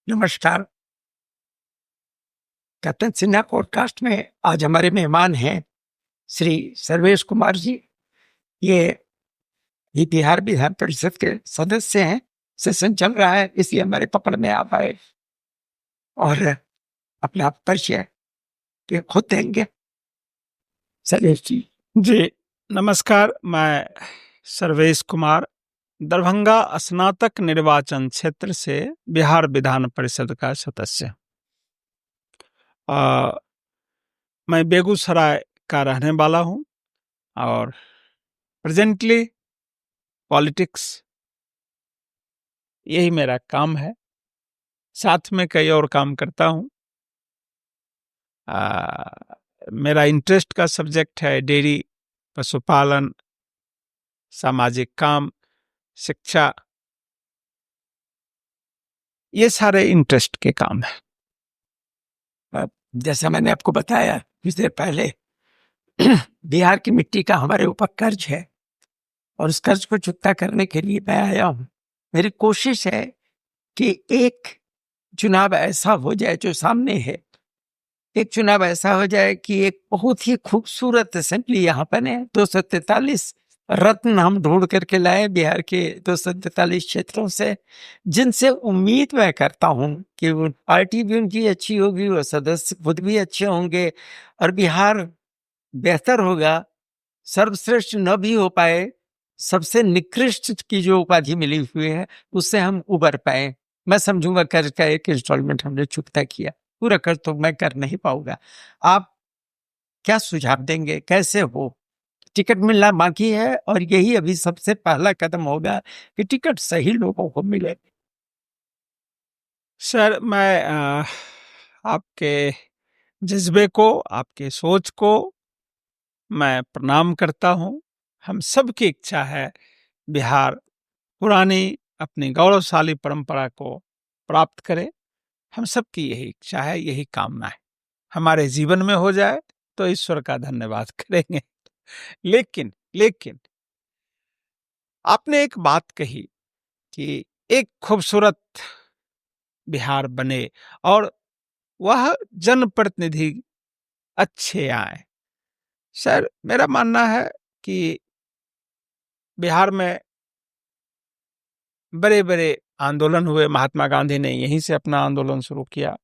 नमस्कार। Captain Sinha podcast में आज हमारे मेहमान हैं श्री सर्वेश कुमार जी। ये बिहार विधान परिषद के सदस्य हैं। सेशन चल रहा है इसलिए हमारे पकड़ में आ पाए और अपना परिचय के खुद देंगे। सर्वेश जी। जी नमस्कार, मैं सर्वेश कुमार दरभंगा स्नातक निर्वाचन क्षेत्र से बिहार विधान परिषद का सदस्य। मैं बेगूसराय का रहने वाला हूं और प्रेजेंटली पॉलिटिक्स यही मेरा काम है। साथ में कई और काम करता हूं। मेरा इंटरेस्ट का सब्जेक्ट है डेयरी, पशुपालन, सामाजिक काम, शिक्षा, ये सारे इंटरेस्ट के काम है। जैसा मैंने आपको बताया कुछ देर पहले, बिहार की मिट्टी का हमारे ऊपर कर्ज है और उस कर्ज को चुकता करने के लिए मैं आया हूं। मेरी कोशिश है कि एक चुनाव ऐसा हो जाए जो सामने है, एक चुनाव ऐसा हो जाए कि एक बहुत ही खूबसूरत असेंबली यहाँ बने। 243 रत्न हम ढूंढ करके लाए बिहार के 243 क्षेत्रों से, जिनसे उम्मीद मैं करता हूँ कि वो पार्टी भी उनकी अच्छी होगी, वो सदस्य खुद भी अच्छे होंगे और बिहार बेहतर होगा। सर्वश्रेष्ठ न भी हो पाए, सबसे निकृष्ट की जो उपाधि मिली हुई है उससे हम उबर पाए। मैं समझूंगा कर्ज का एक इंस्टॉलमेंट हमने चुकता किया, पूरा कर्ज तो मैं कर नहीं पाऊंगा। आप क्या सुझाव देंगे, कैसे हो? टिकट मिलना बाकी है और यही अभी सबसे पहला कदम होगा कि टिकट सही लोगों को मिले। सर, मैं आपके जज्बे को, आपके सोच को मैं प्रणाम करता हूं। हम सबकी इच्छा है बिहार पुरानी अपनी गौरवशाली परंपरा को प्राप्त करे। हम सबकी यही इच्छा है, यही कामना है। हमारे जीवन में हो जाए तो ईश्वर का धन्यवाद करेंगे। लेकिन आपने एक बात कही कि एक खूबसूरत बिहार बने और वह जनप्रतिनिधि अच्छे आए। सर, मेरा मानना है कि बिहार में बड़े बड़े आंदोलन हुए। महात्मा गांधी ने यहीं से अपना आंदोलन शुरू किया।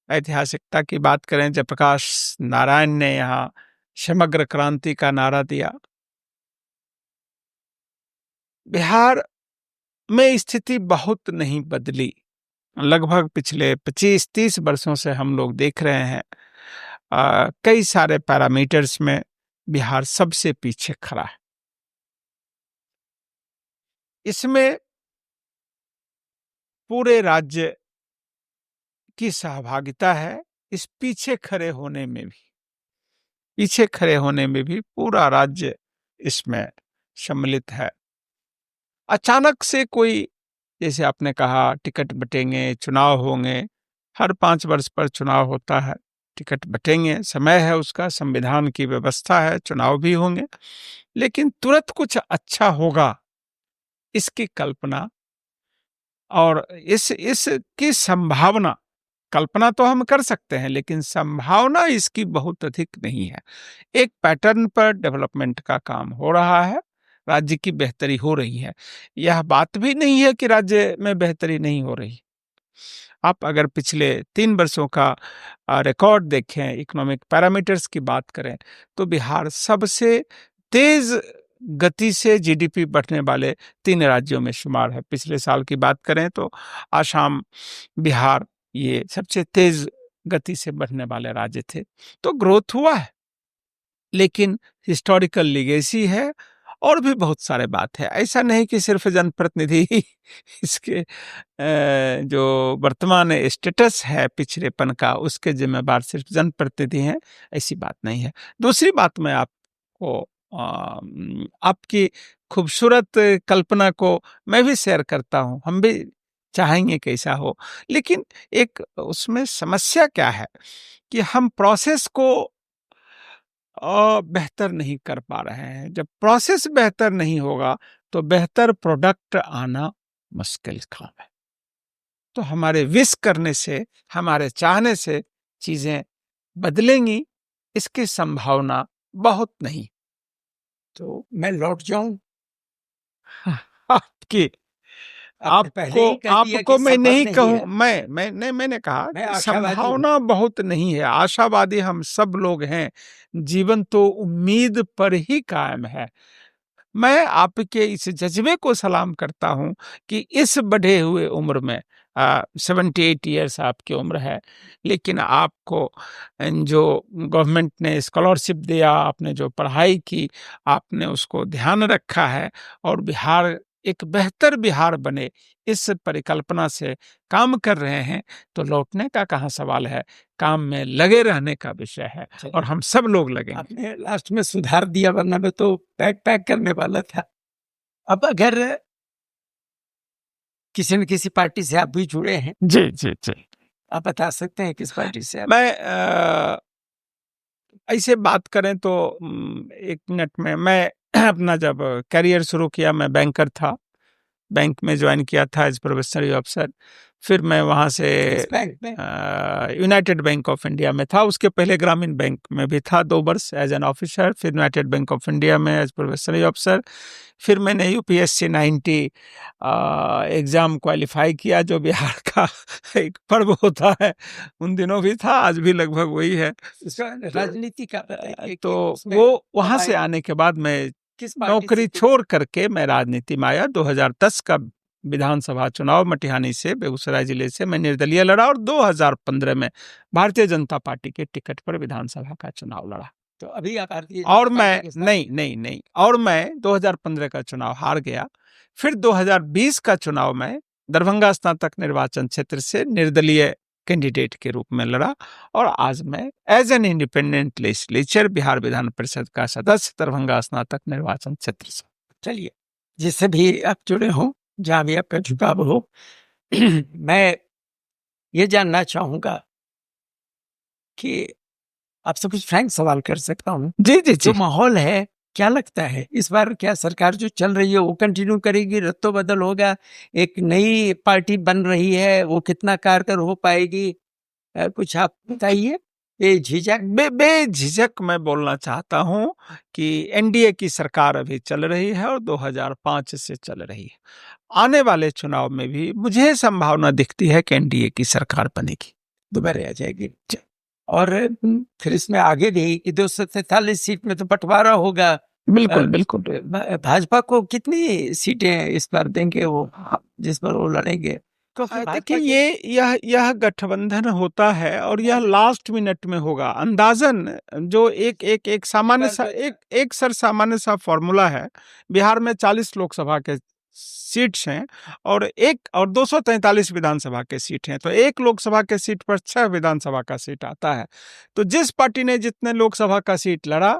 ऐतिहासिकता की बात करें, जयप्रकाश नारायण ने यहाँ समग्र क्रांति का नारा दिया। बिहार में स्थिति बहुत नहीं बदली। लगभग पिछले 25-30 वर्षों से हम लोग देख रहे हैं कई सारे पैरामीटर्स में बिहार सबसे पीछे खड़ा है। इसमें पूरे राज्य की सहभागिता है। इस पीछे खड़े होने में भी पूरा राज्य इसमें सम्मिलित है। अचानक से कोई, जैसे आपने कहा, टिकट बटेंगे, चुनाव होंगे, हर 5 वर्ष पर चुनाव होता है, टिकट बटेंगे, समय है उसका, संविधान की व्यवस्था है, चुनाव भी होंगे, लेकिन तुरंत कुछ अच्छा होगा इसकी कल्पना और इसकी संभावना, कल्पना तो हम कर सकते हैं लेकिन संभावना इसकी बहुत अधिक नहीं है। एक पैटर्न पर डेवलपमेंट का काम हो रहा है, राज्य की बेहतरी हो रही है। यह बात भी नहीं है कि राज्य में बेहतरी नहीं हो रही। आप अगर पिछले 3 वर्षों का रिकॉर्ड देखें, इकोनॉमिक पैरामीटर्स की बात करें, तो बिहार सबसे तेज गति से जीडीपी बढ़ने वाले 3 राज्यों में शुमार है। पिछले साल की बात करें तो आसाम, बिहार ये सबसे तेज गति से बढ़ने वाले राज्य थे। तो ग्रोथ हुआ है, लेकिन हिस्टोरिकल लीगेसी है और भी बहुत सारे बात है। ऐसा नहीं कि सिर्फ जनप्रतिनिधि ही इसके जो वर्तमान स्टेटस है पिछड़ेपन का, उसके जिम्मेदार सिर्फ जनप्रतिनिधि हैं, ऐसी बात नहीं है। दूसरी बात, मैं आपको आपकी खूबसूरत कल्पना को मैं भी शेयर करता हूं। हम भी चाहेंगे कि ऐसा हो, लेकिन एक उसमें समस्या क्या है कि हम प्रोसेस को बेहतर नहीं कर पा रहे हैं। जब प्रोसेस बेहतर नहीं होगा तो बेहतर प्रोडक्ट आना मुश्किल काम है। तो हमारे विश करने से, हमारे चाहने से चीजें बदलेंगी, इसकी संभावना बहुत नहीं। तो मैं लौट जाऊं? आपकी आपने पहले ही कह दिया आपको कि मैं संभव नहीं नहीं कहूं, है। मैंने कहा मैं कि आशावादी हूं। संभावना बहुत नहीं है। आशावादी हम सब लोग हैं। जीवन तो उम्मीद पर ही कायम है। मैं आपके इस जज्बे को सलाम करता हूं कि इस बढ़े हुए उम्र में 78 ईयर्स आपकी उम्र है, लेकिन आपको जो गवर्नमेंट ने स्कॉलरशिप दिया, आपने जो पढ़ाई की, आपने उसको ध्यान रखा है और बिहार एक बेहतर बिहार बने, इस परिकल्पना से काम कर रहे हैं, तो लौटने का कहाँ सवाल है। काम में लगे रहने का विषय है और हम सब लोग लगेंगे। आपने लास्ट में सुधार दिया, वरना मैं तो पैक करने वाला था। अब अगर किसी न किसी पार्टी से आप भी जुड़े हैं, जी जी जी, आप बता सकते हैं किस पार्टी से आप? मैं ऐसे बात करें तो 1 मिनट में, मैं अपना जब करियर शुरू किया, मैं बैंकर था। बैंक में ज्वाइन किया था एज प्रोबेशनरी ऑफिसर। फिर मैं वहाँ से किस बैंक में? यूनाइटेड बैंक ऑफ इंडिया में था। उसके पहले ग्रामीण बैंक में भी था 2 वर्ष एज एन ऑफिसर। फिर यूनाइटेड बैंक ऑफ इंडिया में एज प्रोबेशनरी ऑफिसर। फिर मैंने यूपीएससी 90 एग्ज़ाम क्वालिफाई किया, जो बिहार का एक पर्व होता है। उन दिनों भी था, आज भी लगभग वही है। इसका राजनीति का बताइए तो कि उसमें वो वहाँ कब से आए? आने के बाद मैं किस पार्टी नौकरी से? छोड़ करके मैं राजनीति में आया। 2010 का विधानसभा चुनाव मटिहानी से, बेगूसराय जिले से मैं निर्दलीय लड़ा और 2015 में भारतीय जनता पार्टी के टिकट पर विधानसभा का चुनाव लड़ा। तो अभी आप भारतीय और जनता मैं पार्टी के साथ? नहीं, और मैं 2015 का चुनाव हार गया। फिर 2020 का चुनाव मैं दरभंगा स्नातक निर्वाचन क्षेत्र से निर्दलीय कैंडिडेट के रूप में लड़ा और आज मैं as an independent legislature Bihar Vidhan Parishad का सदस्य दरभंगा स्नातक निर्वाचन क्षेत्र से। चलिए, जिससे भी आप जुड़े हो, जहाँ भी आपका झुकाव हो, मैं ये जानना चाहूंगा कि आपसे कुछ फ्रैंक सवाल कर सकता हूँ? जी जी जो जी, माहौल है, क्या लगता है इस बार क्या सरकार जो चल रही है वो कंटिन्यू करेगी, रद्दो बदल होगा, एक नई पार्टी बन रही है, वो कितना कारगर हो पाएगी? कुछ आप बताइए। ये झिझक बेझिझक मैं बोलना चाहता हूं कि एनडीए की सरकार अभी चल रही है और 2005 से चल रही है। आने वाले चुनाव में भी मुझे संभावना दिखती है कि एनडीए की सरकार बनेगी, दोबारा आ जाएगी। और फिर इसमें आगे भी कि 243 सीट में तो बंटवारा होगा। बिल्कुल बिल्कुल। भाजपा को कितनी सीटें इस बार देंगे वो, जिस पर वो लड़ेंगे? क्योंकि देखिए, भाजपा के यह गठबंधन होता है और यह लास्ट मिनट में होगा। अंदाजन जो एक सामान्य सा एक सर सामान्य सा फॉर्मूला है। बिहार में 40 लोकसभा के सीट्स हैं और 243 विधानसभा के सीट हैं, तो एक लोकसभा के सीट पर 6 विधानसभा का सीट आता है। तो जिस पार्टी ने जितने लोकसभा का सीट लड़ा,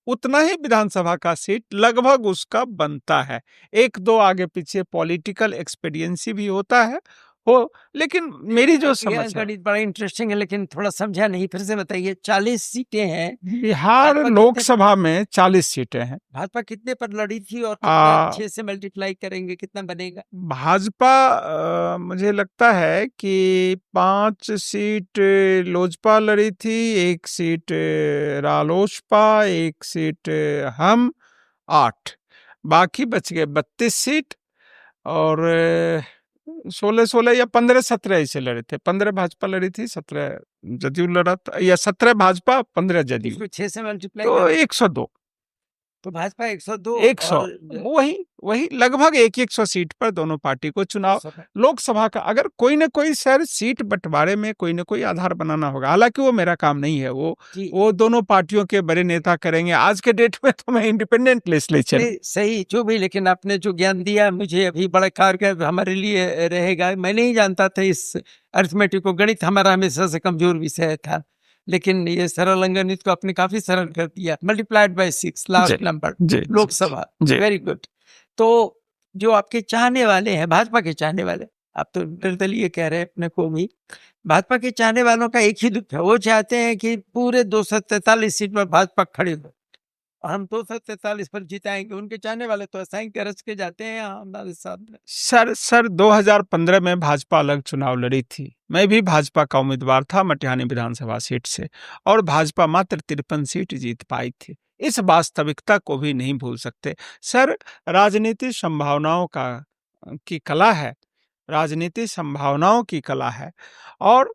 उतना ही विधानसभा का सीट लगभग उसका बनता है। 1-2 आगे पीछे पॉलिटिकल एक्सपीडियंसी भी होता है हो, लेकिन मेरी जो समझ है, गणित बड़ा इंटरेस्टिंग है, लेकिन थोड़ा समझा नहीं, फिर से बताइए। 40 सीटें हैं, बिहार भाजपा लोकसभा में 40 सीटें हैं। भाजपा कितने पर लड़ी थी और कितना आ, 6 से मल्टीप्लाई करेंगे कितना बनेगा? भाजपा मुझे लगता है कि 5 सीट लोजपा लड़ी थी, 1 सीट रालोसपा, 1 सीट हम, 8, बाकी बच गए 32 सीट और 16 या 15-17 ऐसे लड़े थे। 15 भाजपा लड़ी थी, 17 जदयू लड़ा था, या 17 भाजपा 15 जदयू, इसको 6 से मल्टीप्लाई तो करें 102। तो भाजपा 102 100, और वही लगभग 100 सीट पर दोनों पार्टी को चुनाव लोकसभा का, अगर कोई ना कोई सर सीट बंटवारे में कोई ना कोई आधार बनाना होगा। हालांकि वो मेरा काम नहीं है, वो दोनों पार्टियों के बड़े नेता करेंगे। आज के डेट में तो मैं इंडिपेंडेंट लेजिस्लेचर। सही, जो भी, लेकिन आपने जो ज्ञान दिया मुझे अभी बड़ा कारगर हमारे लिए रहेगा। मैं नहीं जानता था इस अरिथमेटिक को, गणित हमारा हमेशा से कमजोर विषय था, लेकिन ये सरल अंगणित को आपने काफी सरल कर दिया। Multiplied by 6 last number Lok Sabha, very good. तो जो आपके चाहने वाले हैं, भाजपा के चाहने वाले, आप तो निर्दलीय कह रहे हैं अपने को भी, भाजपा के चाहने वालों का एक ही दुख है, वो चाहते हैं कि पूरे 243 सीट पर भाजपा खड़े हो और हम 243 पर जिताएंगे। उनके चाहने वाले तो ऐसा ही गरज के जाते हैं यहाँ हमारे साथ। सर 2015 में भाजपा अलग चुनाव लड़ी थी, मैं भी भाजपा का उम्मीदवार था मटिहानी विधानसभा सीट से, और भाजपा मात्र 53 सीट जीत पाई थी। इस वास्तविकता को भी नहीं भूल सकते सर। राजनीति संभावनाओं की कला है, राजनीति संभावनाओं की कला है, और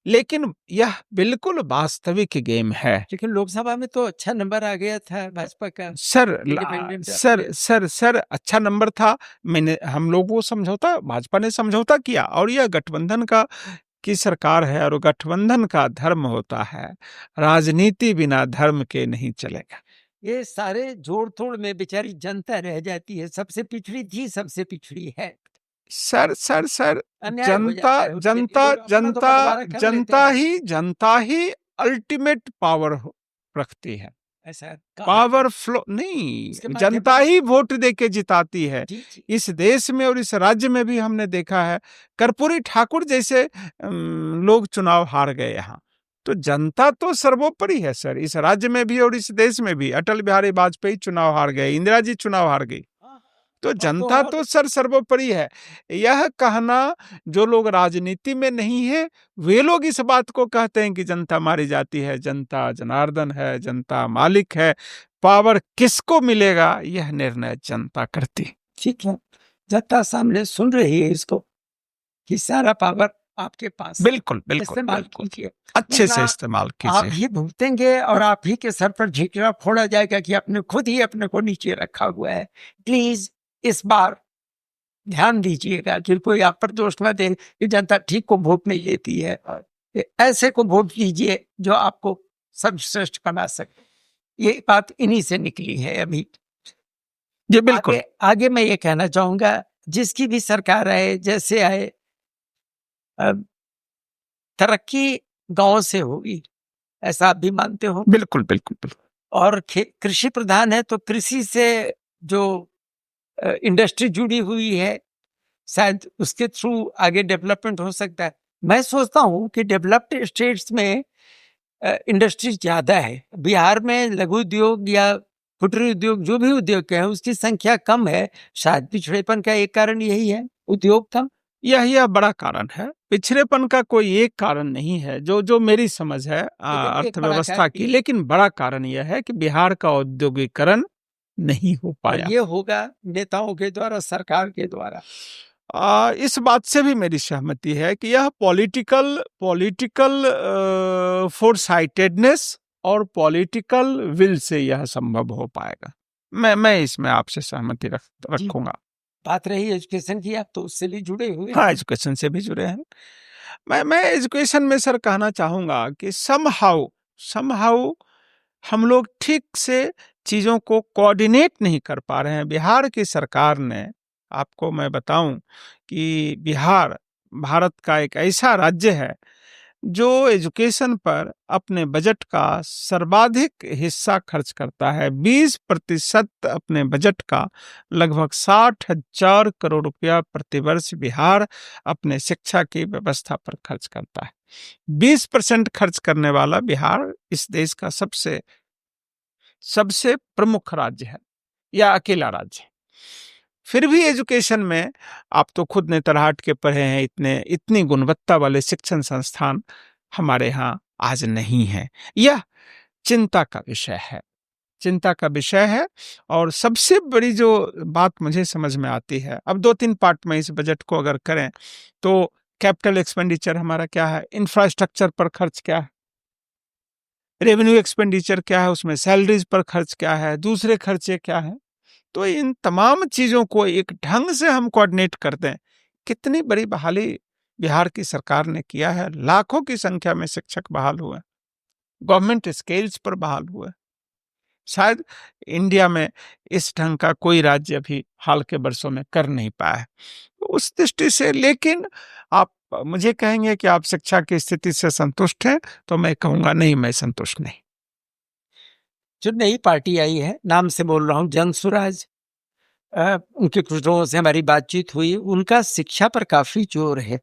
लेकिन यह बिल्कुल वास्तविक गेम है। लेकिन लोकसभा में तो अच्छा नंबर आ गया था भाजपा का। सर अच्छा नंबर था। हम लोगों को समझौता, भाजपा ने समझौता किया, और यह गठबंधन की सरकार है, और गठबंधन का धर्म होता है, राजनीति बिना धर्म के नहीं चलेगा। ये सारे जोड़ तोड़ में बेचारी जनता रह जाती है, सबसे पिछड़ी थी, सबसे पिछड़ी है। सर अन्याय हो जाता है उसके लिए, लोग अपना तो बंटवारा कर लेते हैं। जनता ही अल्टीमेट पावर रखती है। ऐसा पावर फ्लो नहीं, उसके माध्यम जनता ही वोट दे के जिताती है। जी। इस देश में और इस राज्य में भी हमने देखा है, कर्पूरी ठाकुर जैसे लोग चुनाव हार गए यहाँ। तो जनता तो सर्वोपरि है सर, इस राज्य में भी और इस देश में भी। अटल बिहारी वाजपेयी चुनाव हार गए, इंदिरा जी चुनाव हार गई, तो जनता तो सर सर्वोपरि है। यह कहना, जो लोग राजनीति में नहीं है वे लोग इस बात को कहते हैं कि जनता मारी जाती है, जनता जनार्दन है, जनता मालिक है। पावर किसको मिलेगा यह निर्णय जनता करती। ठीक है, जनता सामने सुन रही है इसको कि सारा पावर आपके पास, बिल्कुल इस्तेमाल कीजिए, अच्छे से इस्तेमाल आप कीजिए। ही भुगतेंगे और आप ही के सर पर झिकरा फोड़ा जाएगा कि आपने खुद ही अपने को नीचे रखा हुआ है। प्लीज इस बार ध्यान दीजिएगा कि कोई आप पर दोष न दे कि जनता ठीक को वोट नहीं देती है। ऐसे को वोट कीजिए जो आपको सर्वश्रेष्ठ बना सके। ये बात इन्हीं से निकली है अभी। जी बिल्कुल। आगे मैं ये कहना चाहूंगा, जिसकी भी सरकार आए, जैसे आए, तरक्की गांव से होगी, ऐसा आप भी मानते हो? बिल्कुल। और कृषि प्रधान है, तो कृषि से जो इंडस्ट्री जुड़ी हुई है, शायद उसके थ्रू आगे डेवलपमेंट हो सकता है। मैं सोचता हूँ कि डेवलप्ड स्टेट्स में इंडस्ट्री ज्यादा है। बिहार में लघु उद्योग या कुटीर उद्योग, जो भी उद्योग है, उसकी संख्या कम है। शायद पिछड़ेपन का एक कारण यही है, उद्योग कम। यह बड़ा कारण है। पिछड़ेपन का कोई एक कारण नहीं है, जो मेरी समझ है अर्थव्यवस्था की, लेकिन बड़ा कारण यह है कि बिहार का औद्योगिकरण नहीं हो पाया। ये होगा नेताओं के द्वारा, सरकार के द्वारा। इस बात से भी मेरी सहमति है कि यह पॉलिटिकल फोरसाइटेडनेस और पॉलिटिकल विल से यह संभव हो पाएगा। मैं इसमें आपसे सहमति रखूंगा। बात रही एजुकेशन की, आप तो उससे भी जुड़े हुए। हाँ, एजुकेशन से भी जुड़े हैं। मैं एजुकेशन में सर कहना चाहूंगा कि समहाउ हम लोग ठीक से चीजों को कोऑर्डिनेट नहीं कर पा रहे हैं। बिहार की सरकार ने, आपको मैं बताऊं कि बिहार भारत का एक ऐसा राज्य है जो एजुकेशन पर अपने बजट का सर्वाधिक हिस्सा खर्च करता है। 20% अपने बजट का, लगभग 60,000 करोड़ रुपया प्रतिवर्ष बिहार अपने शिक्षा की व्यवस्था पर खर्च करता है। 20% खर्च करने वाला बिहार इस देश का सबसे प्रमुख राज्य है, या अकेला राज्य है। फिर भी एजुकेशन में, आप तो खुद नेतरहाट के पढ़े हैं, इतनी गुणवत्ता वाले शिक्षण संस्थान हमारे यहाँ आज नहीं है। यह चिंता का विषय है। और सबसे बड़ी जो बात मुझे समझ में आती है, अब 2-3 पार्ट में इस बजट को अगर करें तो कैपिटल एक्सपेंडिचर हमारा क्या है, इंफ्रास्ट्रक्चर पर खर्च क्या है, रेवेन्यू एक्सपेंडिचर क्या है, उसमें सैलरीज पर खर्च क्या है, दूसरे खर्चे क्या है। तो इन तमाम चीजों को एक ढंग से हम कोऑर्डिनेट कर दें। कितनी बड़ी बहाली बिहार की सरकार ने किया है, लाखों की संख्या में शिक्षक बहाल हुए, गवर्नमेंट स्केल्स पर बहाल हुए। शायद इंडिया में इस ढंग का कोई राज्य अभी हाल के वर्षों में कर नहीं पाया है। उस दृष्टि से, लेकिन आप मुझे कहेंगे कि आप शिक्षा की स्थिति से संतुष्ट हैं, तो मैं कहूंगा नहीं, मैं संतुष्ट नहीं। जो नई पार्टी आई है, नाम से बोल रहा हूँ, जन स्वराज, उनके कुछ लोगों से हमारी बातचीत हुई, उनका शिक्षा पर काफी जोर है।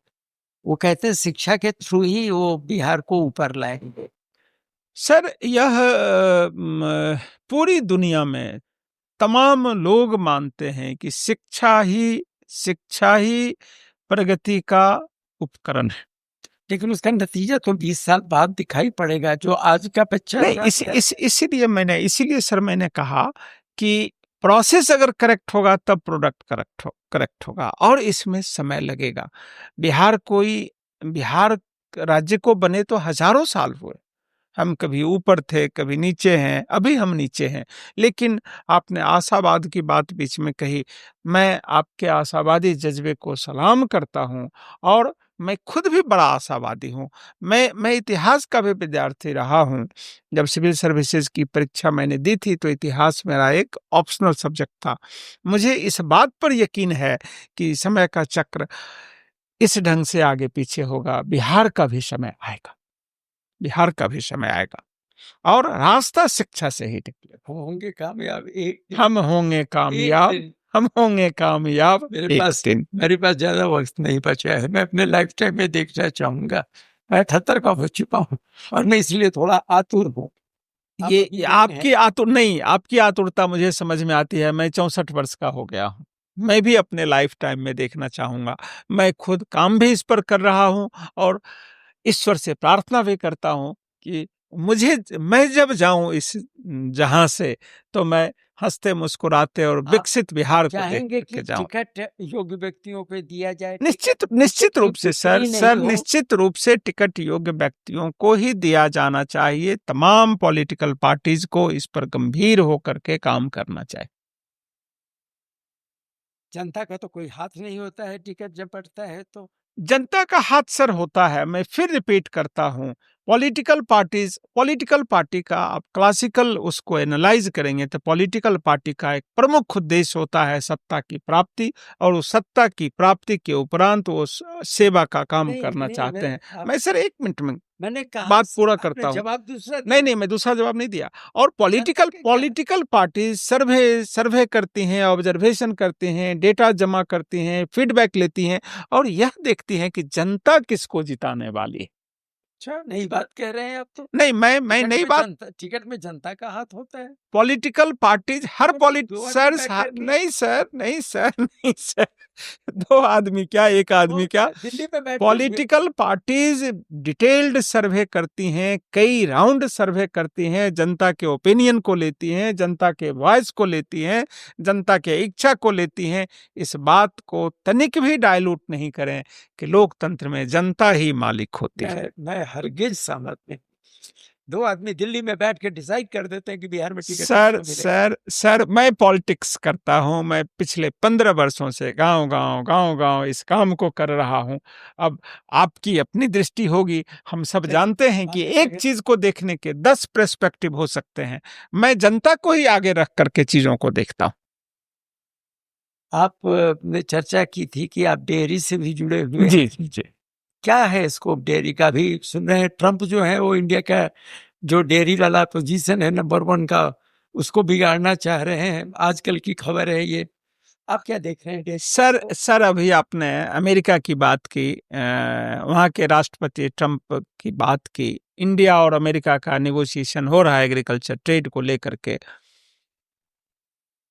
वो कहते हैं शिक्षा के थ्रू ही वो बिहार को ऊपर लाएंगे। सर यह पूरी दुनिया में तमाम लोग मानते हैं कि शिक्षा ही प्रगति का उपकरण है। लेकिन उसका नतीजा तो 20 साल बाद दिखाई पड़ेगा। जो आज का बच्चा नहीं, इसीलिए सर मैंने कहा कि प्रोसेस अगर करेक्ट होगा तब प्रोडक्ट करेक्ट होगा, और इसमें समय लगेगा। बिहार राज्य को बने तो हजारों साल हुए। हम कभी ऊपर थे, कभी नीचे हैं, अभी हम नीचे हैं। लेकिन आपने आशावाद की बात बीच में कही, मैं आपके आशावादी जज्बे को सलाम करता हूं, और मैं खुद भी बड़ा आशावादी हूं। मैं इतिहास का भी विद्यार्थी रहा हूं। जब सिविल सर्विसेज की परीक्षा मैंने दी थी तो इतिहास मेरा एक ऑप्शनल सब्जेक्ट था। मुझे इस बात पर यकीन है कि समय का चक्र इस ढंग से आगे पीछे होगा। बिहार का भी समय आएगा, बिहार का भी समय आएगा, और रास्ता शिक्षा से ही निकलेगा। होंगे कामयाब एक दिन। हम होंगे कामयाब, हम होंगे कामयाब मेरे पास ज्यादा वक्त नहीं बचा है। मैं अपने लाइफ टाइम में देखना चाहूंगा। मैं 78 का हो चुका हूँ, और मैं इसलिए थोड़ा आतुर हूँ। ये आपकी आतुरता मुझे समझ में आती है। मैं 64 वर्ष का हो गया हूँ, मैं भी अपने लाइफ टाइम में देखना चाहूंगा। मैं खुद काम भी इस पर कर रहा हूँ, और ईश्वर से प्रार्थना भी करता हूँ कि मैं जब जाऊं इस जहां से, तो मैं हंसते मुस्कुराते और विकसित बिहार को देख के जाऊं। टिकट योग्य व्यक्तियों पे दिया जाए। निश्चित रूप से सर निश्चित रूप से टिकट योग्य व्यक्तियों को ही दिया जाना चाहिए। तमाम पॉलिटिकल पार्टीज को इस पर गंभीर होकर के काम करना चाहिए। जनता का तो कोई हाथ नहीं होता है टिकट जब पड़ता है तो। जनता का हाथ सर होता है। मैं फिर रिपीट करता हूं, पॉलिटिकल पार्टी का आप क्लासिकल उसको एनालाइज करेंगे तो पॉलिटिकल पार्टी का एक प्रमुख उद्देश्य होता है सत्ता की प्राप्ति, और उस सत्ता की प्राप्ति के उपरांत वो सेवा का काम करना चाहते हैं। मैं सर 1 मिनट में मैंने कहा, बात पूरा करता हूं। जवाब दूसरा नहीं, मैं दूसरा जवाब नहीं दिया। और पॉलिटिकल पार्टी सर्वे करती हैं, ऑब्जर्वेशन करती हैं, डेटा जमा करती हैं, फीडबैक लेती हैं, और यह देखती हैं कि जनता किसको जिताने वाली है। अच्छा, नई बात कह रहे हैं आप तो। नहीं, मैं नई बात। टिकट में जनता का हाथ होता है। पॉलिटिकल पार्टीज हर नहीं सर 2 आदमी क्या, 1 आदमी क्या, दिल्ली में पॉलिटिकल पार्टीज डिटेल्ड सर्वे करती हैं, कई राउंड सर्वे करती हैं, जनता के ओपिनियन को लेती हैं, जनता के वॉइस को लेती हैं, जनता के इच्छा को लेती हैं। इस बात को तनिक भी डायलूट नहीं करें कि लोकतंत्र में जनता ही मालिक होती है। मैं हरगिज सहमत नहीं। 2 आदमी दिल्ली में बैठ के डिसाइड कर देते हैं कि बिहार में टिकट। सर मैं पॉलिटिक्स करता हूं। मैं पिछले 15 वर्षों से गांव इस काम को कर रहा हूं। अब आपकी अपनी दृष्टि होगी। हम सब जानते हैं कि एक चीज को देखने के 10 पर्सपेक्टिव हो सकते हैं। मैं जनता को ही आगे रख करके चीजों को देखता हूं। आपने चर्चा की थी कि आप डेयरी से भी जुड़े हुए हैं। जी। क्या है स्कोप डेयरी का? भी सुन रहे हैं ट्रंप जो है वो इंडिया का जो डेयरी वाला पोजीशन है नंबर 1 का, उसको बिगाड़ना चाह रहे हैं। आजकल की खबर है ये। आप क्या देख रहे हैं? सर अभी आपने अमेरिका की बात की, वहाँ के राष्ट्रपति ट्रंप की बात की। इंडिया और अमेरिका का नेगोशिएशन हो रहा है एग्रीकल्चर ट्रेड को लेकर के।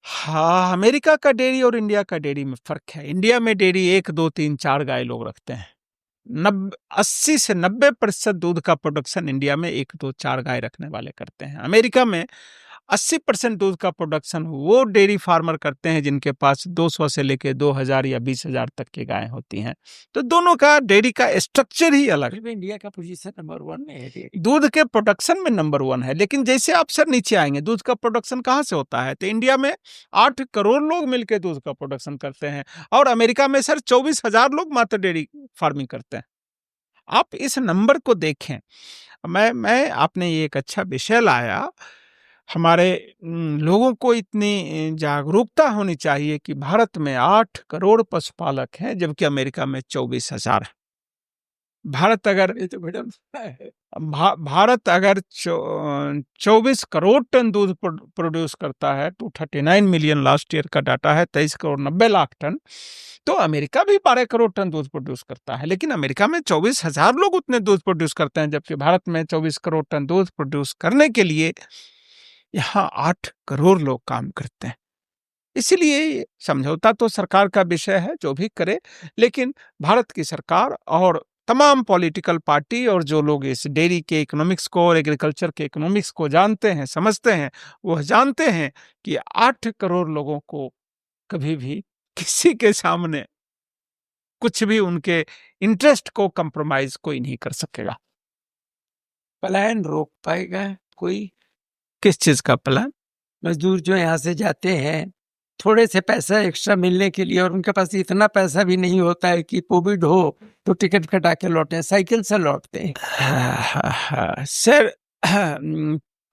हाँ, अमेरिका का डेयरी और इंडिया का डेयरी में फर्क है। इंडिया में डेयरी 1, 2, 3, 4 गाय लोग रखते हैं। 80 से 90% दूध का प्रोडक्शन इंडिया में 1, 2, 4 गाय रखने वाले करते हैं। अमेरिका में 80% दूध का प्रोडक्शन वो डेयरी फार्मर करते हैं जिनके पास 200 से लेके 2000 या 20,000 तक की गायें होती हैं। तो दोनों का डेयरी का स्ट्रक्चर ही अलग है। इंडिया का पोजीशन नंबर 1 में है, दूध के प्रोडक्शन में नंबर 1 है। लेकिन जैसे आप सर नीचे आएंगे, दूध का प्रोडक्शन कहाँ से होता है? तो इंडिया में 8 करोड़ लोग मिलकर दूध का प्रोडक्शन करते हैं, और अमेरिका में सर 24,000 लोग मात्र डेयरी फार्मिंग करते हैं। आप इस नंबर को देखें। मैं आपने ये एक अच्छा विषय लाया। हमारे लोगों को इतनी जागरूकता होनी चाहिए कि भारत में 8 करोड़ पशुपालक हैं, जबकि अमेरिका में 24,000 है। भारत अगर ये तो मैडम भारत अगर 24 करोड़ टन दूध प्रोड्यूस करता है, 239 मिलियन लास्ट ईयर का डाटा है, 23 करोड़ 90 लाख टन, तो अमेरिका भी 12 करोड़ टन दूध प्रोड्यूस करता है। लेकिन अमेरिका में 24,000 लोग उतने दूध प्रोड्यूस करते हैं, जबकि भारत में 24 करोड़ टन दूध प्रोड्यूस करने के लिए यहाँ 8 करोड़ लोग काम करते हैं। इसलिए समझौता तो सरकार का विषय है, जो भी करे, लेकिन भारत की सरकार और तमाम पॉलिटिकल पार्टी और जो लोग इस डेयरी के इकोनॉमिक्स को और एग्रीकल्चर के इकोनॉमिक्स को जानते हैं, समझते हैं, वह जानते हैं कि 8 करोड़ लोगों को कभी भी किसी के सामने कुछ भी उनके इंटरेस्ट को कंप्रोमाइज कोई नहीं कर सकेगा। पलायन रोक पाएगा कोई? किस चीज का प्लान? मजदूर जो यहाँ से जाते हैं थोड़े से पैसा एक्स्ट्रा मिलने के लिए, और उनके पास इतना पैसा भी नहीं होता है कि कोविड हो तो टिकट कटा के लौटे, साइकिल से लौटते हैं। सर,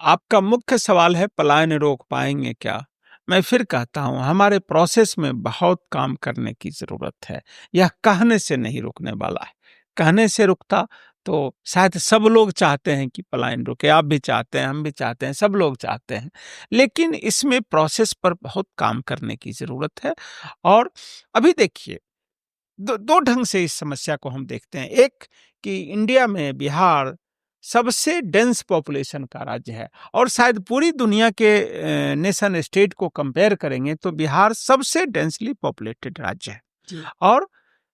आपका मुख्य सवाल है पलायन रोक पाएंगे क्या? मैं फिर कहता हूं, हमारे प्रोसेस में बहुत काम करने की जरूरत है। यह कहने से नहीं रुकने वाला है। कहने से रुकता तो शायद सब लोग चाहते हैं कि पलायन रुके, आप भी चाहते हैं, हम भी चाहते हैं, सब लोग चाहते हैं, लेकिन इसमें प्रोसेस पर बहुत काम करने की जरूरत है। और अभी देखिए, दो ढंग से इस समस्या को हम देखते हैं। एक कि इंडिया में बिहार सबसे डेंस पॉपुलेशन का राज्य है, और शायद पूरी दुनिया के नेशन स्टेट को कंपेयर करेंगे तो बिहार सबसे डेंसली पॉपुलेटेड राज्य है। और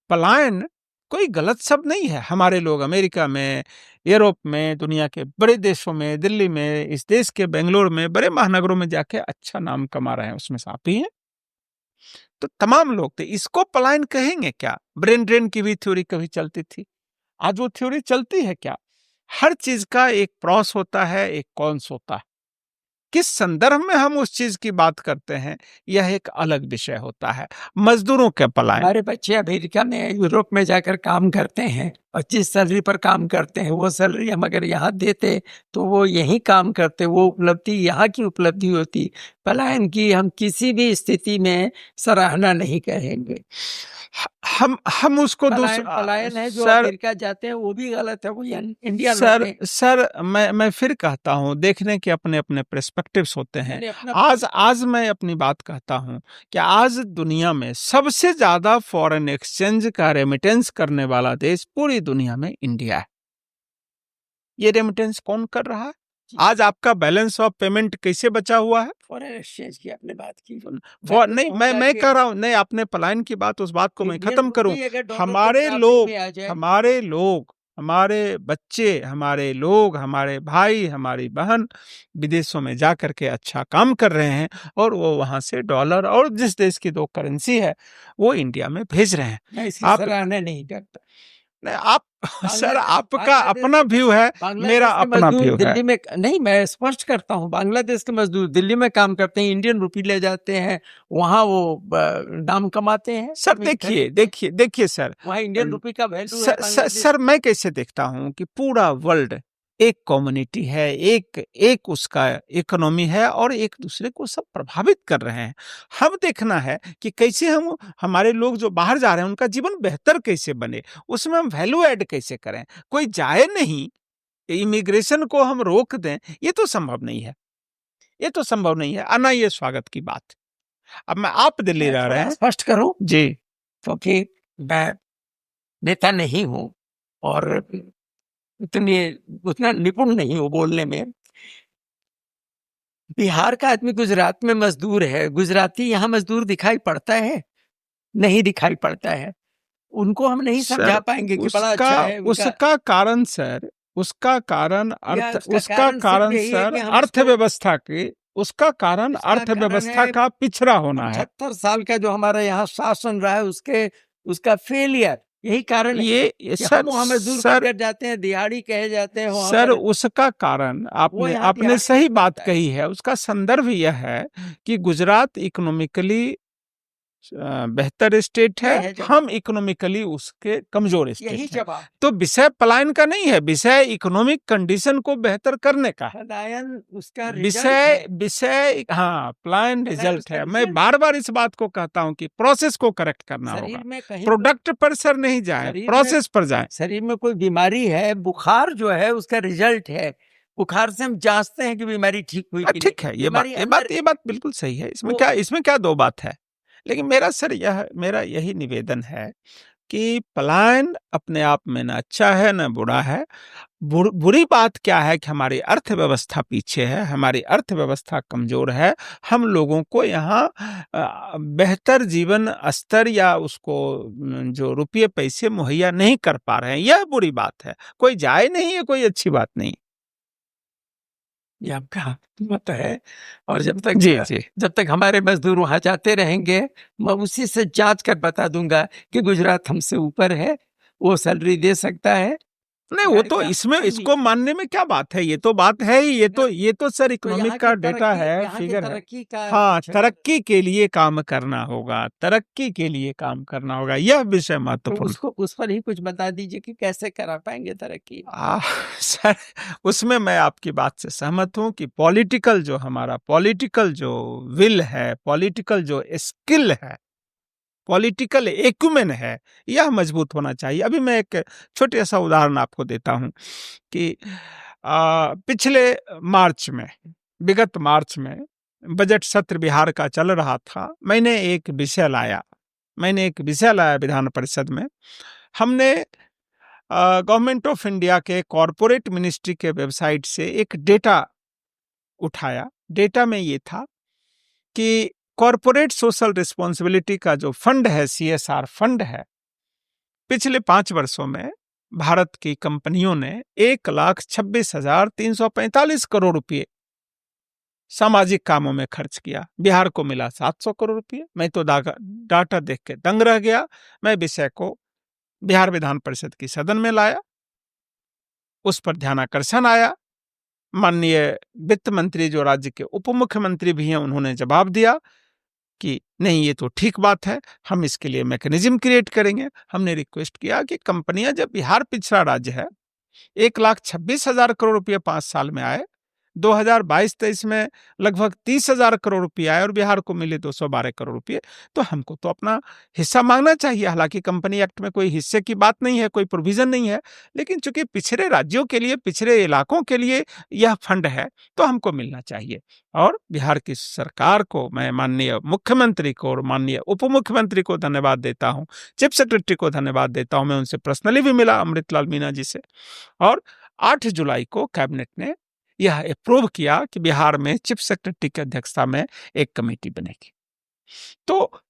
पलायन कोई गलत शब्द नहीं है। हमारे लोग अमेरिका में, यूरोप में, दुनिया के बड़े देशों में, दिल्ली में, इस देश के बेंगलोर में, बड़े महानगरों में जाके अच्छा नाम कमा रहे हैं, उसमें से आप ही हैं। तो तमाम लोग थे, इसको पलायन कहेंगे क्या? ब्रेन ड्रेन की भी थ्योरी कभी चलती थी, आज वो थ्योरी चलती है क्या? हर चीज का एक प्रॉस होता है, एक कॉन्स होता है। किस संदर्भ में हम उस चीज की बात करते हैं, यह एक अलग विषय होता है। मजदूरों के पलायन, हमारे बच्चे अमेरिका में, यूरोप में जाकर काम करते हैं और जिस सैलरी पर काम करते हैं वो सैलरी हम अगर यहाँ देते तो वो यहीं काम करते, वो उपलब्धि यहाँ की उपलब्धि होती। पलायन की हम किसी भी स्थिति में सराहना नहीं करेंगे। हम उसको पलायन है जो अमेरिका जाते हैं वो भी गलत है, वो इंडिया सर मैं फिर कहता हूँ, देखने के अपने अपने पर्सपेक्टिव्स होते हैं। आज मैं अपनी बात कहता हूँ कि आज दुनिया में सबसे ज्यादा फॉरेन एक्सचेंज का रेमिटेंस करने वाला देश पूरी दुनिया में इंडिया है। ये रेमिटेंस कौन कर रहा है? आज आपका बैलेंस ऑफ पेमेंट कैसे बचा हुआ है? फॉरेन एक्सचेंज की आपने बात की, नहीं, मैं कह रहा हूँ, नहीं, आपने पलायन की बात, उस बात को मैं खत्म करूं। हमारे लोग, हमारे बच्चे, हमारे लोग, हमारे भाई, हमारी बहन विदेशों में जा करके अच्छा काम कर रहे हैं, और वो वहां से डॉलर और जिस देश की 2 करेंसी है वो इंडिया में भेज रहे हैं। आप सराहना नहीं करता। आप सर, आपका अपना व्यू है, मेरा अपना व्यू है। दिल्ली में नहीं, मैं स्पष्ट करता हूँ, बांग्लादेश के मजदूर दिल्ली में काम करते हैं, इंडियन रुपी ले जाते हैं, वहाँ वो नाम कमाते हैं। सर देखिए सर, वहाँ इंडियन रुपी का वैल्यू है। सर मैं कैसे देखता हूँ कि पूरा वर्ल्ड एक कम्युनिटी है, एक उसका इकोनॉमी है, और एक दूसरे को सब प्रभावित कर रहे हैं। हम देखना है कि कैसे हम, हमारे लोग जो बाहर जा रहे हैं उनका जीवन बेहतर कैसे बने, उसमें हम वैल्यू ऐड कैसे करें। कोई जाए नहीं, इमिग्रेशन को हम रोक दें, ये तो संभव नहीं है, ये तो संभव नहीं है। आना ये स्वागत की बात। अब आप दिल्ली रह रहे हैं, स्पष्ट करूं जी, क्योंकि मैं नेता नहीं हूं और उतना निपुण नहीं हो बोलने में। बिहार का आदमी गुजरात में मजदूर है, गुजराती यहाँ मजदूर दिखाई पड़ता है? नहीं दिखाई पड़ता है। उनको हम नहीं समझा पाएंगे कि बड़ा अच्छा है। उसका कारण सर, उसका कारण अर्थव्यवस्था की, उसका कारण अर्थव्यवस्था का पिछड़ा होना है। 75 साल का जो हमारा यहाँ शासन रहा है उसका फेलियर, यही कारण ये सर, मजदूर जाते हैं, दिहाड़ी कहे जाते हैं सर, उसका कारण आपने सही बात कही है। उसका संदर्भ यह है कि गुजरात इकोनॉमिकली बेहतर स्टेट है, ये है जवाब। हम इकोनॉमिकली उसके कमजोर यही स्टेट है। जवाब। तो विषय पलायन का नहीं है, विषय इकोनॉमिक कंडीशन को बेहतर करने का है। पलायन उसका रिजल्ट विषय है। विषय हाँ, पलायन पलायन रिजल्ट उसका है। मैं रिजल्ट बार बार इस बात को कहता हूं कि प्रोसेस को करेक्ट करना शरीर होगा, में कहीं प्रोडक्ट पर सर नहीं जाए, शरीर में प्रोसेस पर जाए। शरीर में कोई बीमारी है, बुखार जो है उसका रिजल्ट है। बुखार से हम जांचते हैं कि बीमारी ठीक हुई कि ठीक नहीं। है, बीमारी अंदर ये बात बिल्कुल सही है। वो इसमें क्या दो बात है। लेकिन मेरा यही निवेदन है कि पलायन अपने आप में न अच्छा है न बुरा है। बुरी बात क्या है कि हमारी अर्थव्यवस्था पीछे है, हमारी अर्थव्यवस्था कमजोर है। हम लोगों को यहाँ बेहतर जीवन स्तर या उसको जो रुपये पैसे मुहैया नहीं कर पा रहे हैं, यह बुरी बात है। कोई जाए नहीं है, कोई अच्छी बात नहीं। ये आपका मत है। और जी जी जब तक हमारे मजदूर वहां जाते रहेंगे, मैं उसी से जांच कर बता दूंगा कि गुजरात हमसे ऊपर है, वो सैलरी दे सकता है। नहीं, वो तो इसमें इसको मानने में क्या बात है, ये तो बात है ही। ये तो सर इकोनॉमिक का डेटा है, फिगर है। तरक्की का हाँ, तरक्की के लिए काम करना होगा, तरक्की के लिए काम करना होगा, यह विषय तो महत्वपूर्ण। उसको उस पर ही कुछ बता दीजिए कि कैसे करा पाएंगे तरक्की। सर, उसमें मैं आपकी बात से सहमत हूं कि हमारा पॉलिटिकल जो विल है, पॉलिटिकल जो स्किल है, पॉलिटिकल एक्यूमेन है, यह मजबूत होना चाहिए। अभी मैं एक छोटे सा उदाहरण आपको देता हूं कि पिछले विगत मार्च में बजट सत्र बिहार का चल रहा था। मैंने एक विषय लाया विधान परिषद में। हमने गवर्नमेंट ऑफ इंडिया के कॉरपोरेट मिनिस्ट्री के वेबसाइट से एक डेटा उठाया। डेटा में ये था कि कॉरपोरेट सोशल रिस्पॉन्सिबिलिटी का जो फंड है, CSR फंड है, पिछले 5 वर्षों में भारत की कंपनियों ने 1,26,345 करोड़ रुपए सामाजिक कामों में खर्च किया। बिहार को मिला 700 करोड़ रुपए। मैं तो डाटा देख के दंग रह गया। मैं विषय को बिहार विधान परिषद की सदन में लाया, उस पर ध्यानाकर्षण आया। माननीय वित्त मंत्री जो राज्य के उप मुख्यमंत्री भी हैं, उन्होंने जवाब दिया कि नहीं, ये तो ठीक बात है, हम इसके लिए मैकेनिज्म क्रिएट करेंगे। हमने रिक्वेस्ट किया कि कंपनियां, जब बिहार पिछड़ा राज्य है, 1,26,000 करोड़ रुपये 5 साल में आए, 2022-23 में लगभग 30,000 करोड़ रुपये आए और बिहार को मिले 212 करोड़ रुपये, तो हमको तो अपना हिस्सा मांगना चाहिए। हालांकि कंपनी एक्ट में कोई हिस्से की बात नहीं है, कोई प्रोविजन नहीं है, लेकिन चूंकि पिछड़े राज्यों के लिए, पिछड़े इलाकों के लिए यह फंड है, तो हमको मिलना चाहिए। और बिहार की सरकार को मैं, माननीय मुख्यमंत्री को और माननीय उप मुख्यमंत्री को धन्यवाद देता हूं, चीफ सेक्रेटरी को धन्यवाद देता हूं। मैं उनसे पर्सनली भी मिला, अमृतलाल मीना जी से। और 8 जुलाई को कैबिनेट ने यह अप्रूव किया कि बिहार में चीफ सेक्रेटरी की अध्यक्षता में एक कमेटी बनेगी। तो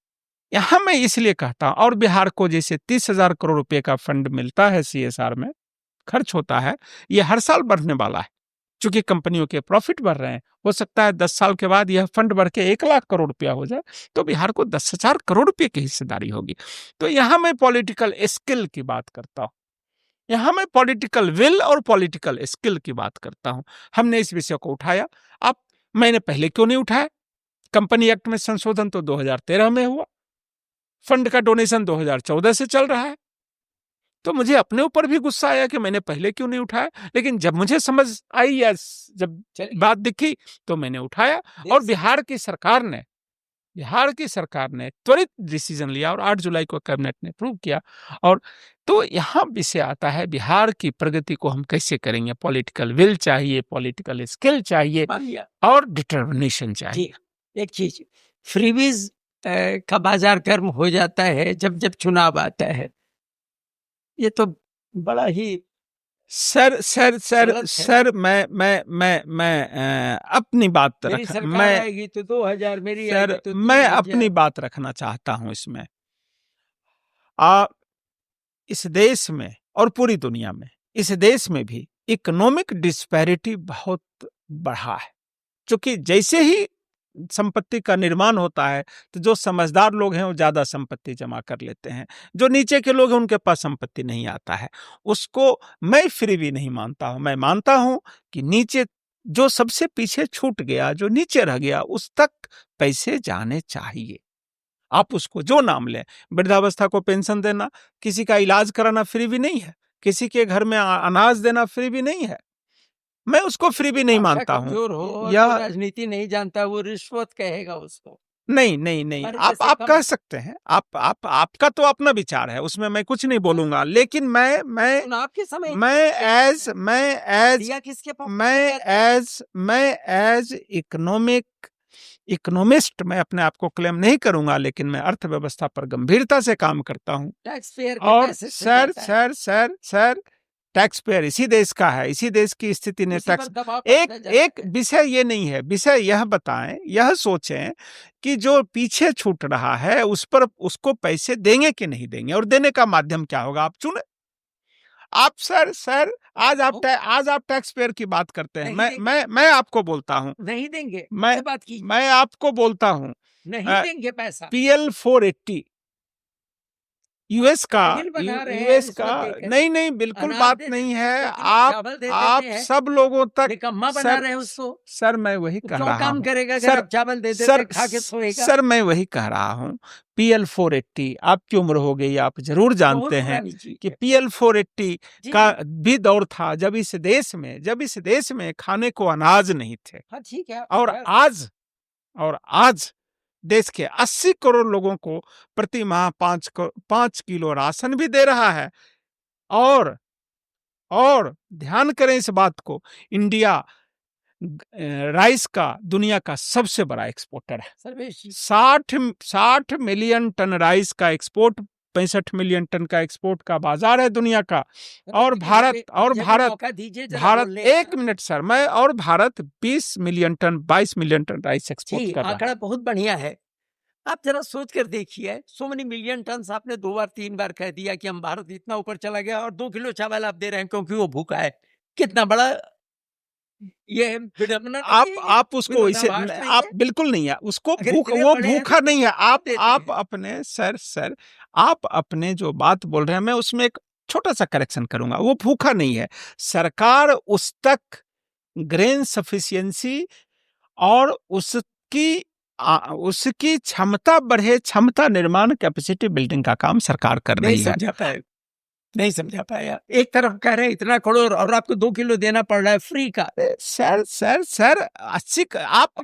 यहां मैं इसलिए कहता हूं, और बिहार को जैसे 30,000 करोड़ रुपए का फंड मिलता है, CSR में खर्च होता है, यह हर साल बढ़ने वाला है। चूंकि कंपनियों के प्रॉफिट बढ़ रहे हैं, हो सकता है 10 साल के बाद यह फंड बढ़ के 1,00,000 करोड़ रुपया हो जाए, तो बिहार को 10,000 करोड़ रुपए की हिस्सेदारी होगी। तो यहां मैं पॉलिटिकल स्किल की बात करता हूं, यहां मैं पॉलिटिकल विल और पॉलिटिकल स्किल की बात करता हूं। हमने इस विषय को उठाया। अब मैंने पहले क्यों नहीं उठाया? कंपनी एक्ट में संशोधन तो 2013 में हुआ, फंड का डोनेशन 2014 से चल रहा है। तो मुझे अपने ऊपर भी गुस्सा आया कि मैंने पहले क्यों नहीं उठाया। लेकिन जब मुझे समझ आई या जब बात दिखी, तो मैंने उठाया। और बिहार की सरकार ने त्वरित डिसीजन लिया और 8 जुलाई को कैबिनेट ने अप्रूव किया। और तो यहाँ विषय आता है, बिहार की प्रगति को हम कैसे करेंगे? पॉलिटिकल विल चाहिए, पॉलिटिकल स्किल चाहिए और डिटर्मिनेशन चाहिए। एक चीज, फ्रीबीज का बाजार गर्म हो जाता है जब जब चुनाव आता है। ये तो बड़ा ही सर मैं अपनी बात आएगी तो 2000, मेरी सर तो मैं अपनी बात रखना चाहता हूं इसमें। इस देश में और पूरी दुनिया में, इस देश में भी इकोनॉमिक डिस्पैरिटी बहुत बढ़ा है। क्योंकि जैसे ही संपत्ति का निर्माण होता है, तो जो समझदार लोग हैं वो ज्यादा संपत्ति जमा कर लेते हैं, जो नीचे के लोग हैं उनके पास संपत्ति नहीं आता है। उसको मैं फ्रीबी नहीं मानता हूं। मैं मानता हूं कि नीचे जो सबसे पीछे छूट गया, जो नीचे रह गया, उस तक पैसे जाने चाहिए। आप उसको जो नाम लें, वृद्धावस्था को पेंशन देना, किसी का इलाज कराना फ्री भी नहीं है, किसी के घर में अनाज देना फ्री भी नहीं है, मैं उसको फ्री भी नहीं मानता हूँ। कमजोर हो और यह जो राजनीति नहीं जानता वो रिश्वत कहेगा उसको। नहीं नहीं नहीं, अरे आप जैसे कह सकते हैं, आपका तो अपना विचार है, उसमें मैं कुछ नहीं बोलूंगा, लेकिन चुनाव के समय मैं किसके पास एज इकोनॉमिस्ट मैं अपने आप को क्लेम नहीं करूंगा, लेकिन मैं अर्थव्यवस्था पर गंभीरता से काम करता हूं। टैक्स पेयर और सर टैक्स पेयर इसी देश का है, इसी देश की स्थिति ने टैक्स एक विषय ये नहीं है, विषय यह बताएं, यह सोचें कि जो पीछे छूट रहा है उस पर उसको पैसे देंगे कि नहीं देंगे, और देने का माध्यम क्या होगा, आप चुने। आप सर आज आप टैक्स पेयर की बात करते हैं, मैं आपको बोलता हूं नहीं देंगे, मैं आपको बोलता हूं नहीं देंगे पैसा। PL 480 यूएस का नहीं बिल्कुल बात नहीं है। आप सब लोगों तक बना रहे हैं उसको। सर मैं वही कह रहा हूँ, काम करेगा अगर आप चावल दे देते खा के सोएगा। सर मैं वही कह रहा हूँ, PL 480 आपकी उम्र हो गई, आप जरूर जानते हैं कि PL 480 का भी दौर था जब इस देश में खाने को अनाज नहीं थे। ठीक है। और आज देश के 80 करोड़ लोगों को प्रति माह 5 किलो राशन भी दे रहा है। और ध्यान करें इस बात को, इंडिया राइस का दुनिया का सबसे बड़ा एक्सपोर्टर है। 60 मिलियन टन राइस का एक्सपोर्ट, 65 मिलियन टन का एक्सपोर्ट का बाजार है दुनिया का। और भारत एक मिनट सर, और Bharat 22 million ton rice export कर रहा है। आंकड़ा बहुत बढ़िया है, आप जरा सोच कर देखिए। सो मेनी मिलियन टन आपने 2 बार 3 बार कह दिया कि हम भारत इतना ऊपर चला गया, और 2 किलो चावल आप दे रहे हैं क्योंकि वो भूखा है। कितना बड़ा ये आप उसको इसे आप बिल्कुल नहीं है उसको वो भूखा नहीं है। आप अपने सर आप अपने जो बात बोल रहे हैं, मैं उसमें एक छोटा सा करेक्शन करूंगा, वो भूखा नहीं है। सरकार उस तक ग्रेन सफिशिएंसी और उसकी क्षमता बढ़े, क्षमता निर्माण, कैपेसिटी बिल्डिंग का काम सरकार कर रही है। नहीं समझा पाया। एक तरफ कह रहे हैं इतना करोड़ और आपको 2 किलो देना पड़ रहा है फ्री का। सर 80 आप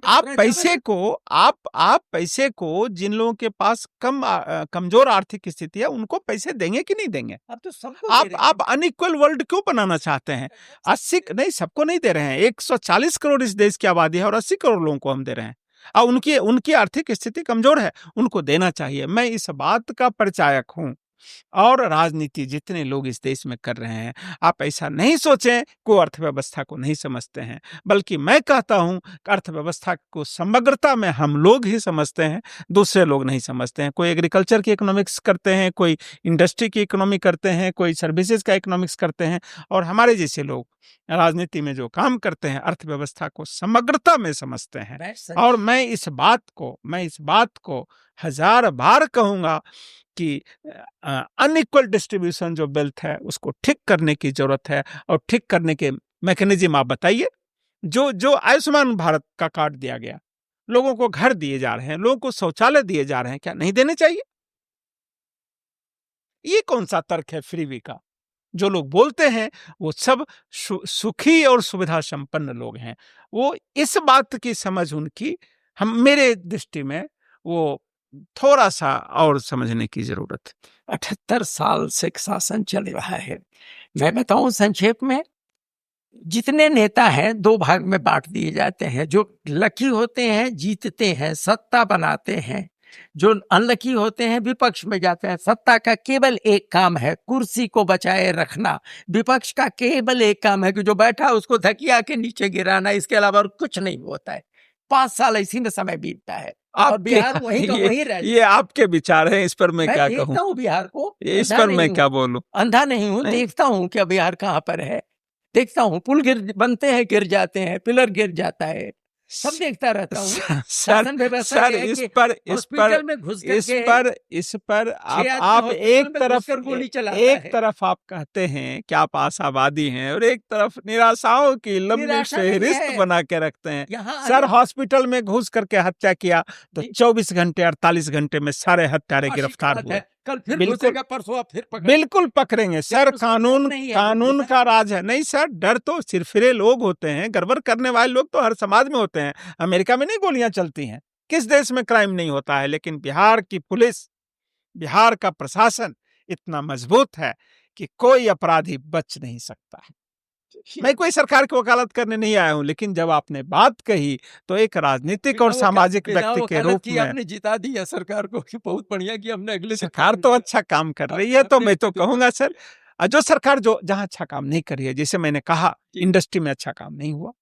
पैसे को जिन लोगों के पास कमजोर आर्थिक स्थिति है उनको पैसे देंगे कि नहीं देंगे? अब तो सबको आप अनइक्वल वर्ल्ड क्यों बनाना चाहते हैं? 80 नहीं, सबको नहीं दे रहे हैं। 140 करोड़ इस देश की आबादी है और 80 करोड़ लोगों को हम दे रहे हैं, और उनकी आर्थिक स्थिति कमजोर है, उनको देना चाहिए। मैं इस बात का परिचायक हूं। और राजनीति जितने लोग इस देश में कर रहे हैं, आप ऐसा नहीं सोचें को अर्थव्यवस्था को नहीं समझते हैं, बल्कि मैं कहता हूं कि अर्थव्यवस्था को समग्रता में हम लोग ही समझते हैं, दूसरे लोग नहीं समझते हैं। कोई एग्रीकल्चर की इकोनॉमिक्स करते हैं, कोई इंडस्ट्री की इकोनॉमी करते हैं, कोई सर्विसेज का इकोनॉमिक्स करते हैं, और हमारे जैसे लोग राजनीति में जो काम करते हैं अर्थव्यवस्था को समग्रता में समझते हैं। और मैं इस बात को 1000 बार कहूंगा कि अनइक्वल डिस्ट्रीब्यूशन जो वेल्थ है उसको ठीक करने की जरूरत है, और ठीक करने के मैकेनिज्म आप बताइए। जो आयुष्मान भारत का कार्ड दिया गया, लोगों को घर दिए जा रहे हैं, लोगों को शौचालय दिए जा रहे हैं, क्या नहीं देने चाहिए? ये कौन सा तर्क है फ्रीवी का? जो लोग बोलते हैं वो सब सुखी और सुविधा संपन्न लोग हैं। वो इस बात की समझ उनकी मेरे दृष्टि में वो थोड़ा सा और समझने की जरूरत है। 78 साल से शासन चल रहा है। मैं बताऊं संक्षेप में, जितने नेता हैं 2 भाग में बांट दिए जाते हैं। जो लकी होते हैं जीतते हैं, सत्ता बनाते हैं। जो अनलकी होते हैं विपक्ष में जाते हैं। सत्ता का केवल एक काम है कुर्सी को बचाए रखना, विपक्ष का केवल एक काम है कि जो बैठा उसको धकिया के नीचे गिराना, इसके अलावा और कुछ नहीं होता है। 5 साल इसी में समय बीतता है और बिहार वही का वही रह। ये आपके विचार हैं, इस पर मैं क्या कहूं? देखता हूँ बिहार को, इस पर मैं क्या बोलूं? अंधा नहीं हूं, देखता हूं कि बिहार कहाँ पर है। देखता हूँ पुल बनते हैं गिर जाते हैं, पिलर गिर जाता है, सब देखता रहता हूँ। सर शासन व्यवस्था सर ये है इस कि पर हॉस्पिटल में घुस करके इस पर 6 आदमी आप हॉस्पिटल एक में तरफ घुसकर गोली चलाता एक है। तरफ आप कहते हैं कि आप आशावादी हैं और एक तरफ निराशाओं की लंबी निराशा नहीं फेहरिस्त है। बना के रखते हैं। यहाँ सर हॉस्पिटल में घुस करके हत्या किया तो जी। 24 घंटे 48 घंटे में सारे हत्यारे आशिक गिरफ्तार बात हुए। है, कल फिर बिल्कुल घुसेगा, परसों आप फिर पकड़ बिल्कुल पकड़ेंगे सर। उसका डर नहीं है, कानून दूसरा- का राज है। नहीं सर, डर तो सिरफिरे लोग होते हैं, गड़बड़ करने वाले लोग तो हर समाज में होते हैं। अमेरिका में नहीं गोलियां चलती हैं, किस देश में क्राइम नहीं होता है, लेकिन बिहार की पुलिस, बिहार का प्रशासन इतना मजबूत है कि कोई अपराधी बच नहीं सकता है। मैं कोई सरकार की वकालत करने नहीं आया हूं, लेकिन जब आपने बात कही तो एक राजनीतिक और सामाजिक व्यक्ति के रूप में आपने जिता दिया सरकार को कि बहुत बढ़िया किया हमने। अगले सरकार तो अच्छा काम कर रही है, तो मैं तो कहूंगा सर, जो सरकार जो जहां अच्छा काम नहीं कर रही है, जैसे मैंने कहा इंडस्ट्री में अच्छा काम नहीं हुआ,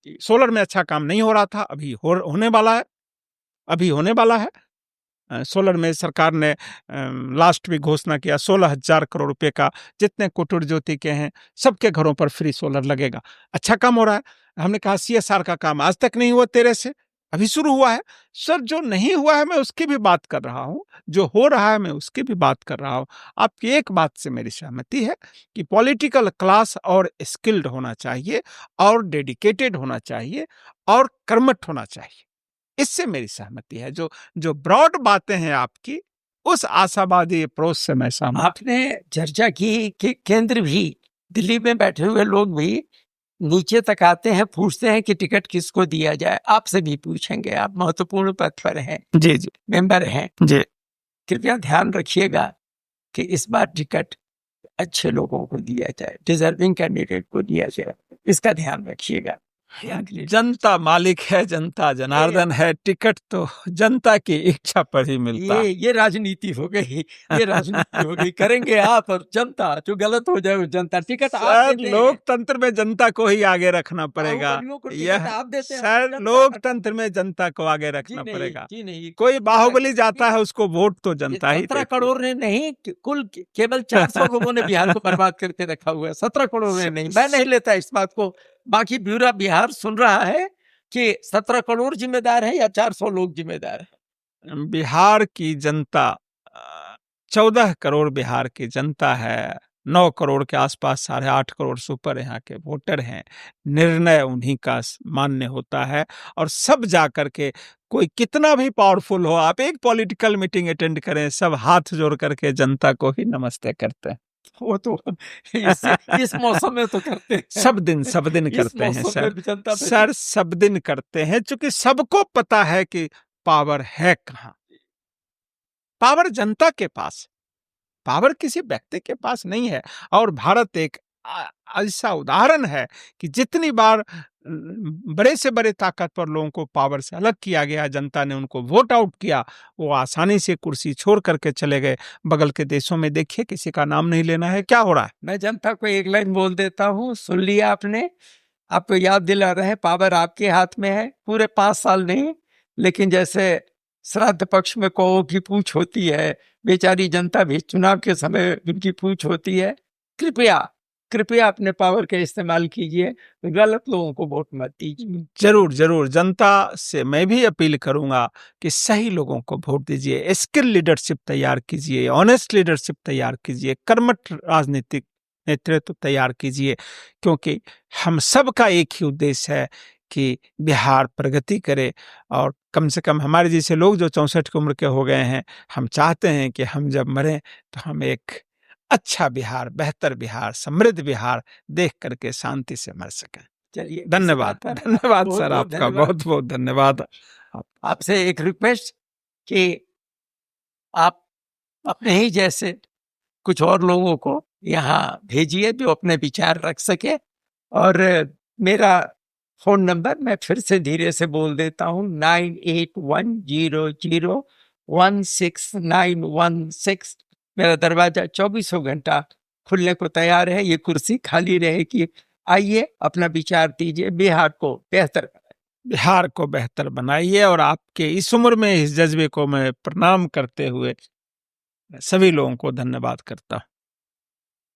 सोलर में अच्छा काम नहीं हो रहा था, अभी होने वाला है, अभी होने वाला है। सोलर में सरकार ने लास्ट वीक घोषणा किया 16,000 करोड़ रुपए का, जितने कुटीर ज्योति के हैं सबके घरों पर फ्री सोलर लगेगा। अच्छा काम हो रहा है। हमने कहा CSR का काम आज तक नहीं हुआ, 13 से अभी शुरू हुआ है। सर जो नहीं हुआ है मैं उसकी भी बात कर रहा हूं, जो हो रहा है मैं उसकी भी बात कर रहा हूं। आपकी एक बात से मेरी सहमति है कि पॉलिटिकल क्लास और स्किल्ड होना चाहिए और डेडिकेटेड होना चाहिए और कर्मठ होना चाहिए, इससे मेरी सहमति है। जो जो ब्रॉड बातें हैं आपकी, उस आशावादी अप्रोच से मैं सहमत। आपने चर्चा की कि केंद्र भी, दिल्ली में बैठे हुए लोग भी नीचे तक आते हैं, पूछते हैं कि टिकट किसको दिया जाए। आपसे भी पूछेंगे, आप महत्वपूर्ण पद पर हैं, जी जी मेंबर हैं जी। कृपया ध्यान रखिएगा कि इस बार टिकट अच्छे लोगों को दिया जाए, डिजर्विंग कैंडिडेट को दिया जाए, इसका ध्यान रखिएगा। जनता मालिक है, जनता जनार्दन है, टिकट तो जनता की इच्छा पर ही मिलता है। ये राजनीति हो गई, ये राजनीति हो गई। करेंगे आप और जनता, जो गलत हो जाए वो जनता। टिकट आप देते हैं, लोकतंत्र में जनता को ही आगे रखना पड़ेगा। बाहुबलियों को टिकट यह आप देते हैं, सर जनता- लोकतंत्र में जनता को आगे रखना जी पड़ेगा। जी नहीं, कोई बाहुबली जाता है उसको वोट तो जनता ही 17 देती है। करोड़ ने नहीं, कुल केवल 400 लोगों ने बिहार को बर्बाद करके रखा हुआ है। 17 करोड़ ने नहीं, मैं नहीं लेता इस बात को। बाकी ब्यूरो बिहार सुन रहा है कि 17 करोड़ जिम्मेदार है या 400 लोग जिम्मेदार है। बिहार की जनता 14 करोड़ बिहार की जनता है, 9 करोड़ के आसपास 8.5 करोड़ से ऊपर यहाँ के वोटर हैं। निर्णय उन्हीं का मान्य होता है और सब जा करके, कोई कितना भी पावरफुल हो, आप एक पॉलिटिकल मीटिंग अटेंड करें, सब हाथ जोड़ करके जनता को ही नमस्ते करते हैं। वो तो इस मौसम में तो करते हैं, सब दिन करते हैं सर, सब दिन करते हैं, क्योंकि सबको पता है कि पावर है कहाँ। पावर जनता के पास, पावर किसी व्यक्ति के पास नहीं है। और भारत एक ऐसा उदाहरण है कि जितनी बार बड़े से बड़े ताकतवर लोगों को पावर से अलग किया गया, जनता ने उनको वोट आउट किया, वो आसानी से कुर्सी छोड़ करके चले गए। बगल के देशों में देखिए, किसी का नाम नहीं लेना है, क्या हो रहा है। मैं जनता को एक लाइन बोल देता हूँ, सुन लिया आपने। आपको याद दिला रहे हैं, पावर आपके हाथ में है। पूरे 5 साल नहीं, लेकिन जैसे श्राद्ध पक्ष में कौओं की पूछ होती है, बेचारी जनता भी चुनाव के समय उनकी पूछ होती है। कृपया कृपया अपने पावर का इस्तेमाल कीजिए, गलत लोगों को वोट मत दीजिए। जरूर जरूर, जनता से मैं भी अपील करूंगा कि सही लोगों को वोट दीजिए, स्किल लीडरशिप तैयार कीजिए, ऑनेस्ट लीडरशिप तैयार कीजिए, कर्मठ राजनीतिक नेतृत्व तैयार कीजिए, क्योंकि हम सब का एक ही उद्देश्य है कि बिहार प्रगति करे। और कम से कम हमारे जैसे लोग जो 64 की उम्र के हो गए हैं, हम चाहते हैं कि हम जब मरें तो हम एक अच्छा बिहार, बेहतर बिहार, समृद्ध बिहार देख करके शांति से मर सकें। चलिए, धन्यवाद धन्यवाद सर, आपका बहुत बहुत धन्यवाद। आपसे एक रिक्वेस्ट कि आप अपने ही जैसे कुछ और लोगों को यहाँ भेजिए जो अपने विचार रख सके। और मेरा फोन नंबर मैं फिर से धीरे से बोल देता हूँ, 9810016916। मेरा दरवाजा 24 घंटा खुलने को तैयार है। ये कुर्सी खाली रहेगी, आइए अपना विचार दीजिए, बिहार को बेहतर, बिहार को बेहतर बनाइए। और आपके इस उम्र में इस जज्बे को मैं प्रणाम करते हुए सभी लोगों को धन्यवाद करता हूँ।